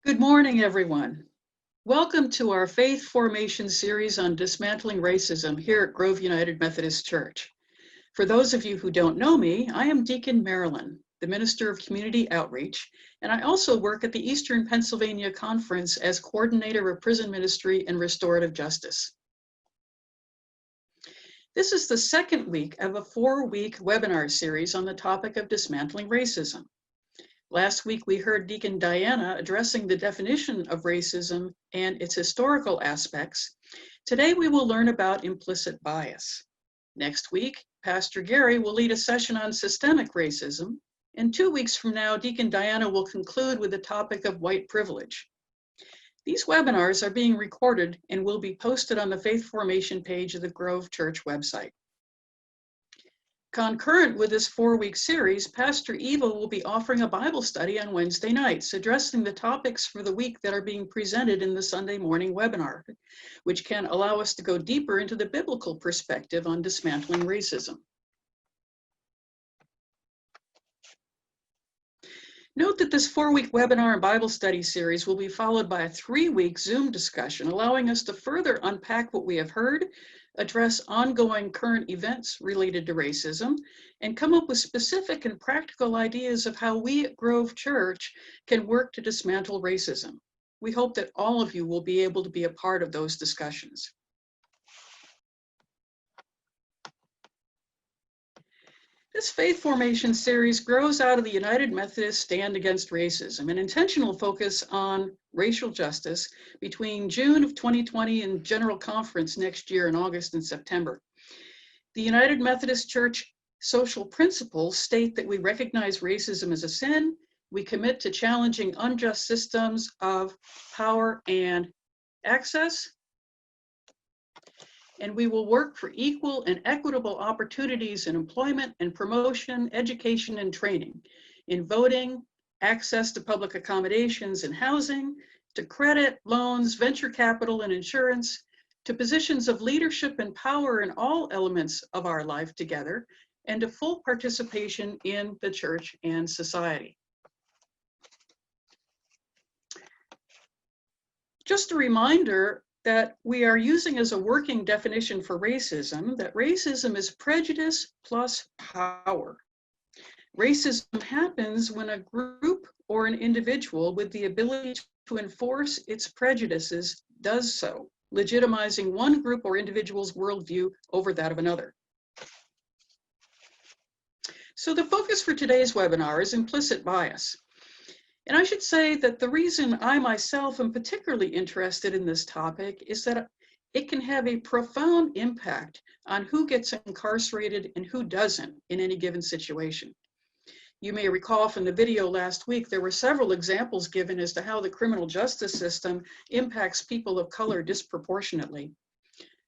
Good morning, everyone. Welcome to our Faith Formation series on dismantling racism here at Grove United Methodist Church. For those of you who don't know me, I am Deacon Marilyn, the Minister of Community Outreach, and I also work at the Eastern Pennsylvania Conference as Coordinator of Prison Ministry and Restorative Justice. This is the second week of a 4-week webinar series on the topic of dismantling racism. Last week, we heard Deacon Diana addressing the definition of racism and its historical aspects. Today, we will learn about implicit bias. Next week, Pastor Gary will lead a session on systemic racism. And 2 weeks from now, Deacon Diana will conclude with the topic of white privilege. These webinars are being recorded and will be posted on the Faith Formation page of the Grove Church website. Concurrent with this 4-week series, Pastor Eva will be offering a Bible study on Wednesday nights, addressing the topics for the week that are being presented in the Sunday morning webinar, which can allow us to go deeper into the biblical perspective on dismantling racism. Note that this 4-week webinar and Bible study series will be followed by a 3-week Zoom discussion, allowing us to further unpack what we have heard, address ongoing current events related to racism, and come up with specific and practical ideas of how we at Grove Church can work to dismantle racism. We hope that all of you will be able to be a part of those discussions. This Faith Formation series grows out of the United Methodist Stand Against Racism, an intentional focus on racial justice between June of 2020 and General Conference next year in August and September. The United Methodist Church social principles state that we recognize racism as a sin, we commit to challenging unjust systems of power and access, and we will work for equal and equitable opportunities in employment and promotion, education and training, in voting, access to public accommodations and housing, to credit, loans, venture capital and insurance, to positions of leadership and power in all elements of our life together, and to full participation in the church and society. Just a reminder that we are using as a working definition for racism, that racism is prejudice plus power. Racism happens when a group or an individual with the ability to enforce its prejudices does so, legitimizing one group or individual's worldview over that of another. So the focus for today's webinar is implicit bias. And I should say that the reason I myself am particularly interested in this topic is that it can have a profound impact on who gets incarcerated and who doesn't in any given situation. You may recall from the video last week, there were several examples given as to how the criminal justice system impacts people of color disproportionately.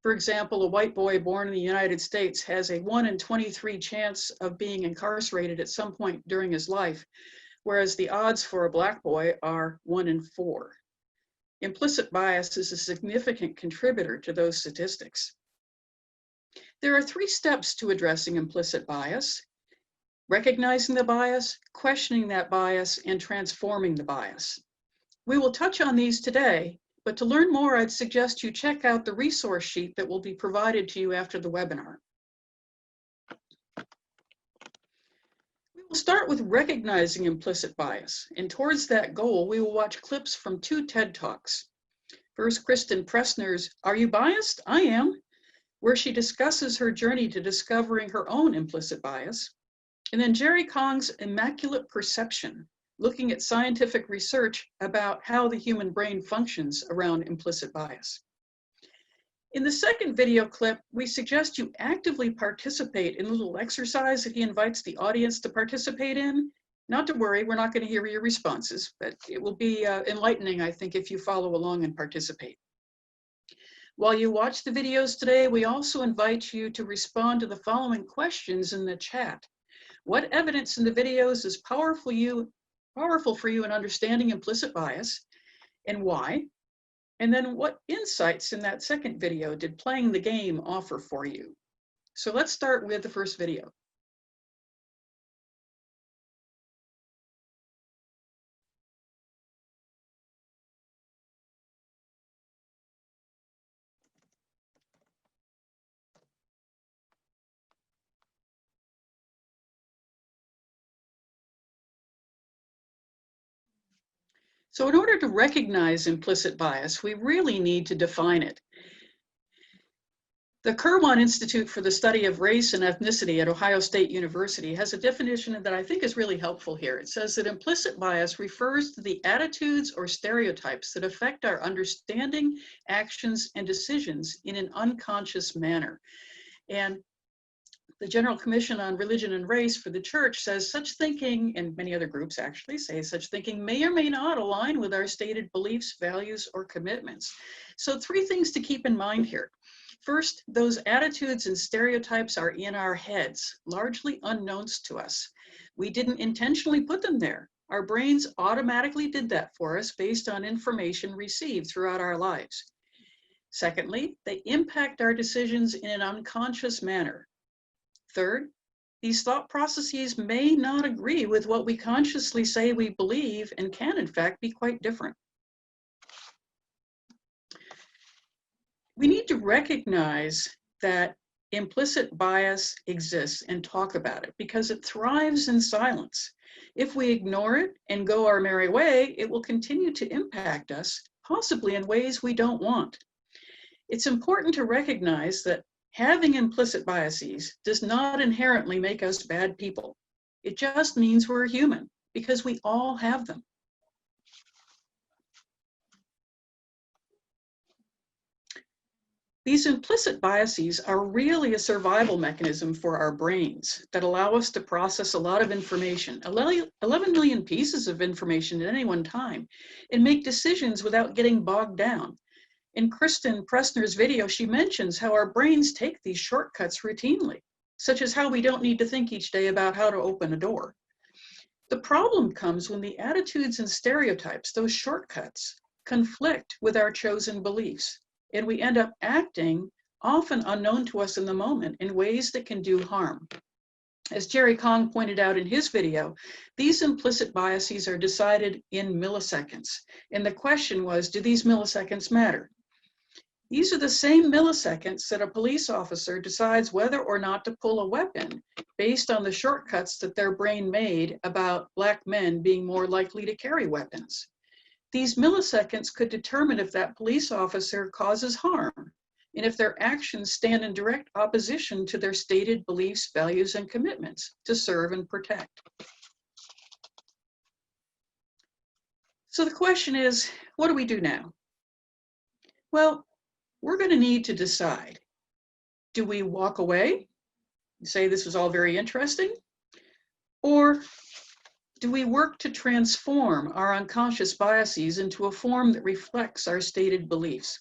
For example, a white boy born in the United States has a 1 in 23 chance of being incarcerated at some point during his life, whereas the odds for a black boy are 1 in 4. Implicit bias is a significant contributor to those statistics. There are 3 steps to addressing implicit bias: recognizing the bias, questioning that bias, and transforming the bias. We will touch on these today, but to learn more, I'd suggest you check out the resource sheet that will be provided to you after the webinar. We'll start with recognizing implicit bias, and towards that goal, we will watch clips from 2 TED Talks. First, Kristen Pressner's "Are You Biased? I Am?", where she discusses her journey to discovering her own implicit bias. And then Jerry Kong's "Immaculate Perception," looking at scientific research about how the human brain functions around implicit bias. In the second video clip, we suggest you actively participate in a little exercise that he invites the audience to participate in. Not to worry, we're not going to hear your responses, but it will be enlightening, I think, if you follow along and participate. While you watch the videos today, we also invite you to respond to the following questions in the chat. What evidence in the videos is powerful for you in understanding implicit bias, and why? And then what insights in that second video did playing the game offer for you? So let's start with the first video. So in order to recognize implicit bias, we really need to define it. The Kirwan Institute for the Study of Race and Ethnicity at Ohio State University has a definition that I think is really helpful here. It says that implicit bias refers to the attitudes or stereotypes that affect our understanding, actions, and decisions in an unconscious manner. And the General Commission on Religion and Race for the Church says such thinking, and many other groups actually say such thinking, may or may not align with our stated beliefs, values, or commitments. So 3 things to keep in mind here. First, those attitudes and stereotypes are in our heads, largely unknowns to us. We didn't intentionally put them there. Our brains automatically did that for us based on information received throughout our lives. Secondly, they impact our decisions in an unconscious manner. Third, these thought processes may not agree with what we consciously say we believe and can, in fact, be quite different. We need to recognize that implicit bias exists and talk about it because it thrives in silence. If we ignore it and go our merry way, it will continue to impact us, possibly in ways we don't want. It's important to recognize that having implicit biases does not inherently make us bad people. It just means we're human because we all have them. These implicit biases are really a survival mechanism for our brains that allow us to process a lot of information, 11 million pieces of information at any one time, and make decisions without getting bogged down. In Kristen Pressner's video, she mentions how our brains take these shortcuts routinely, such as how we don't need to think each day about how to open a door. The problem comes when the attitudes and stereotypes, those shortcuts, conflict with our chosen beliefs, and we end up acting, often unknown to us in the moment, in ways that can do harm. As Jerry Kong pointed out in his video, these implicit biases are decided in milliseconds. And the question was, do these milliseconds matter? These are the same milliseconds that a police officer decides whether or not to pull a weapon based on the shortcuts that their brain made about Black men being more likely to carry weapons. These milliseconds could determine if that police officer causes harm and if their actions stand in direct opposition to their stated beliefs, values, and commitments to serve and protect. So the question is, what do we do now? Well, we're going to need to decide. Do we walk away and say this was all very interesting? Or do we work to transform our unconscious biases into a form that reflects our stated beliefs?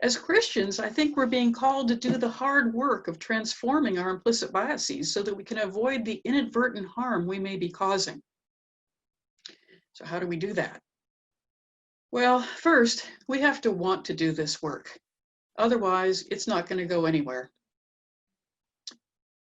As Christians, I think we're being called to do the hard work of transforming our implicit biases so that we can avoid the inadvertent harm we may be causing. So how do we do that? Well, first, we have to want to do this work. Otherwise, it's not going to go anywhere.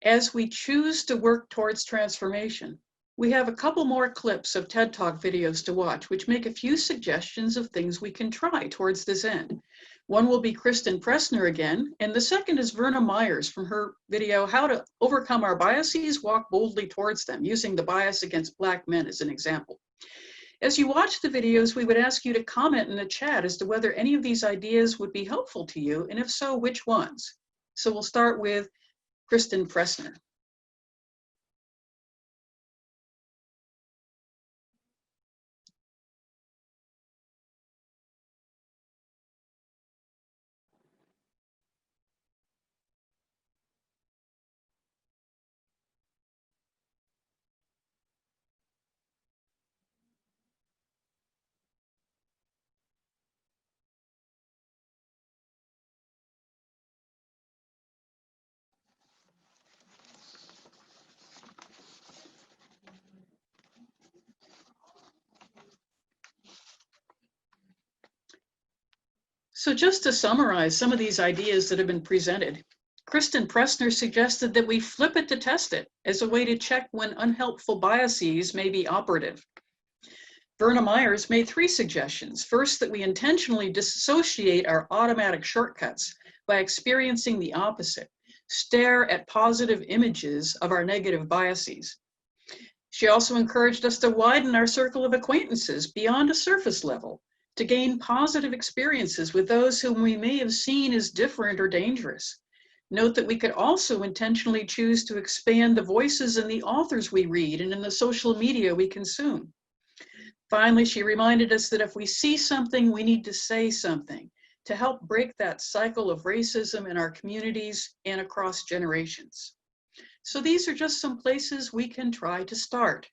As we choose to work towards transformation, we have a couple more clips of TED Talk videos to watch, which make a few suggestions of things we can try towards this end. One will be Kristen Pressner again, and the second is Verna Myers from her video, How to Overcome Our Biases, Walk Boldly Towards Them, using the bias against Black men as an example. As you watch the videos, we would ask you to comment in the chat as to whether any of these ideas would be helpful to you, and if so, which ones. So we'll start with Kristen Pressner. So just to summarize some of these ideas that have been presented, Kristen Pressner suggested that we flip it to test it as a way to check when unhelpful biases may be operative. Verna Myers made 3 suggestions. First, that we intentionally dissociate our automatic shortcuts by experiencing the opposite, stare at positive images of our negative biases. She also encouraged us to widen our circle of acquaintances beyond a surface level, to gain positive experiences with those whom we may have seen as different or dangerous. Note that we could also intentionally choose to expand the voices in the authors we read and in the social media we consume. Finally, she reminded us that if we see something, we need to say something to help break that cycle of racism in our communities and across generations. So these are just some places we can try to start.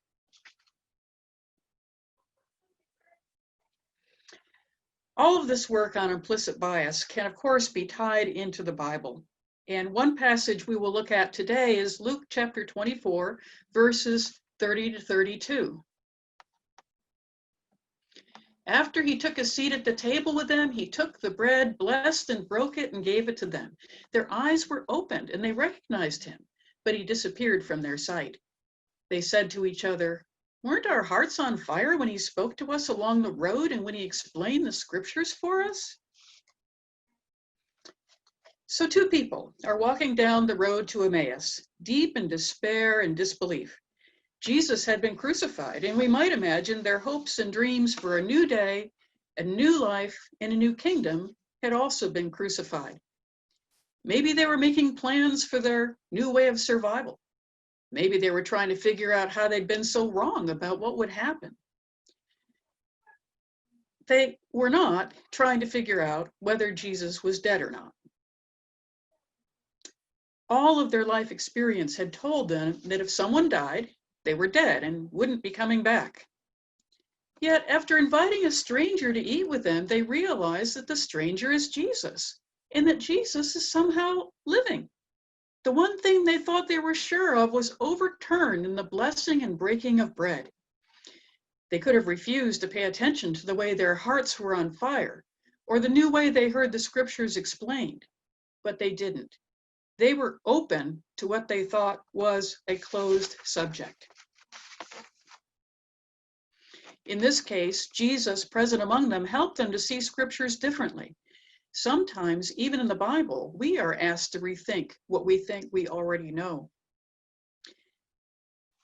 All of this work on implicit bias can, of course, be tied into the Bible. And one passage we will look at today is Luke chapter 24, verses 30 to 32. After he took a seat at the table with them, he took the bread, blessed and broke it, and gave it to them. Their eyes were opened, and they recognized him, but he disappeared from their sight. They said to each other, "Weren't our hearts on fire when he spoke to us along the road and when he explained the scriptures for us?" So two people are walking down the road to Emmaus, deep in despair and disbelief. Jesus had been crucified, and we might imagine their hopes and dreams for a new day, a new life, and a new kingdom had also been crucified. Maybe they were making plans for their new way of survival. Maybe they were trying to figure out how they'd been so wrong about what would happen. They were not trying to figure out whether Jesus was dead or not. All of their life experience had told them that if someone died, they were dead and wouldn't be coming back. Yet, after inviting a stranger to eat with them, they realized that the stranger is Jesus, and that Jesus is somehow living. The one thing they thought they were sure of was overturned in the blessing and breaking of bread. They could have refused to pay attention to the way their hearts were on fire, or the new way they heard the scriptures explained, but they didn't. They were open to what they thought was a closed subject. In this case, Jesus, present among them, helped them to see scriptures differently. Sometimes, even in the Bible, we are asked to rethink what we think we already know.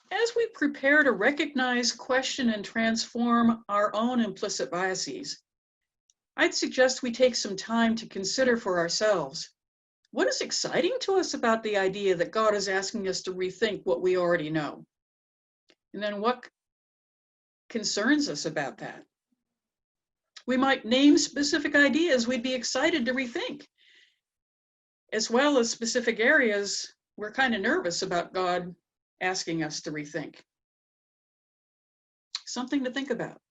As we prepare to recognize, question, and transform our own implicit biases, I'd suggest we take some time to consider for ourselves, what is exciting to us about the idea that God is asking us to rethink what we already know? And then what concerns us about that? We might name specific ideas we'd be excited to rethink, as well as specific areas we're kind of nervous about God asking us to rethink. Something to think about.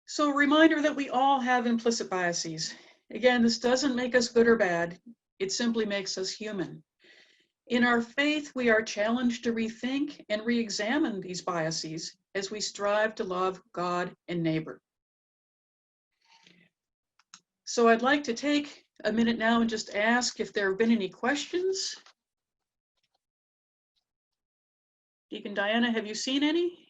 So a reminder that we all have implicit biases. Again, this doesn't make us good or bad. It simply makes us human. In our faith, we are challenged to rethink and re-examine these biases as we strive to love God and neighbor. So I'd like to take a minute now and just ask if there have been any questions. Deacon Diana, have you seen any?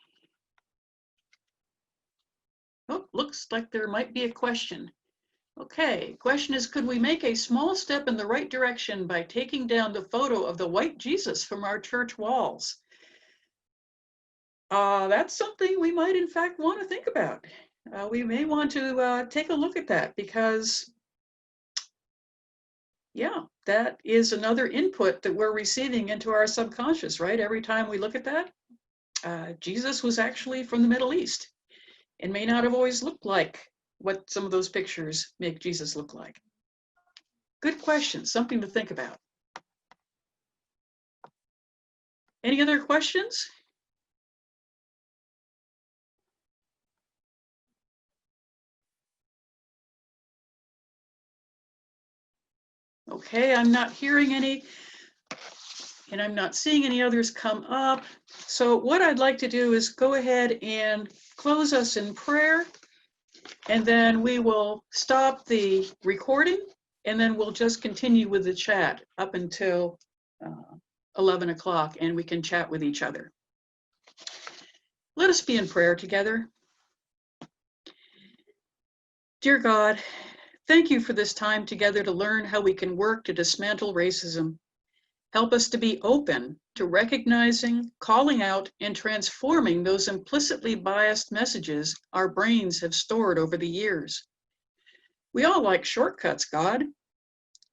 Oh, looks like there might be a question. Okay, question is, could we make a small step in the right direction by taking down the photo of the white Jesus from our church walls? That's something we might in fact want to think about. We may want to take a look at that because, yeah, that is another input that we're receiving into our subconscious, right? Every time we look at that, Jesus was actually from the Middle East and may not have always looked like what some of those pictures make Jesus look like. Good question, something to think about. Any other questions? Okay, I'm not hearing any, and I'm not seeing any others come up. So what I'd like to do is go ahead and close us in prayer, and then we will stop the recording, and then we'll just continue with the chat up until 11 o'clock, and we can chat with each other. Let us be in prayer together. Dear God, thank you for this time together to learn how we can work to dismantle racism. Help us to be open to recognizing, calling out, and transforming those implicitly biased messages our brains have stored over the years. We all like shortcuts, God,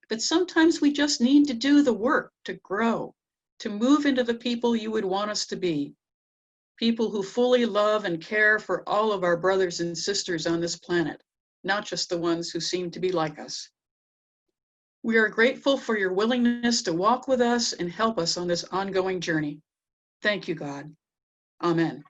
but sometimes we just need to do the work to grow, to move into the people you would want us to be. People who fully love and care for all of our brothers and sisters on this planet, not just the ones who seem to be like us. We are grateful for your willingness to walk with us and help us on this ongoing journey. Thank you, God. Amen.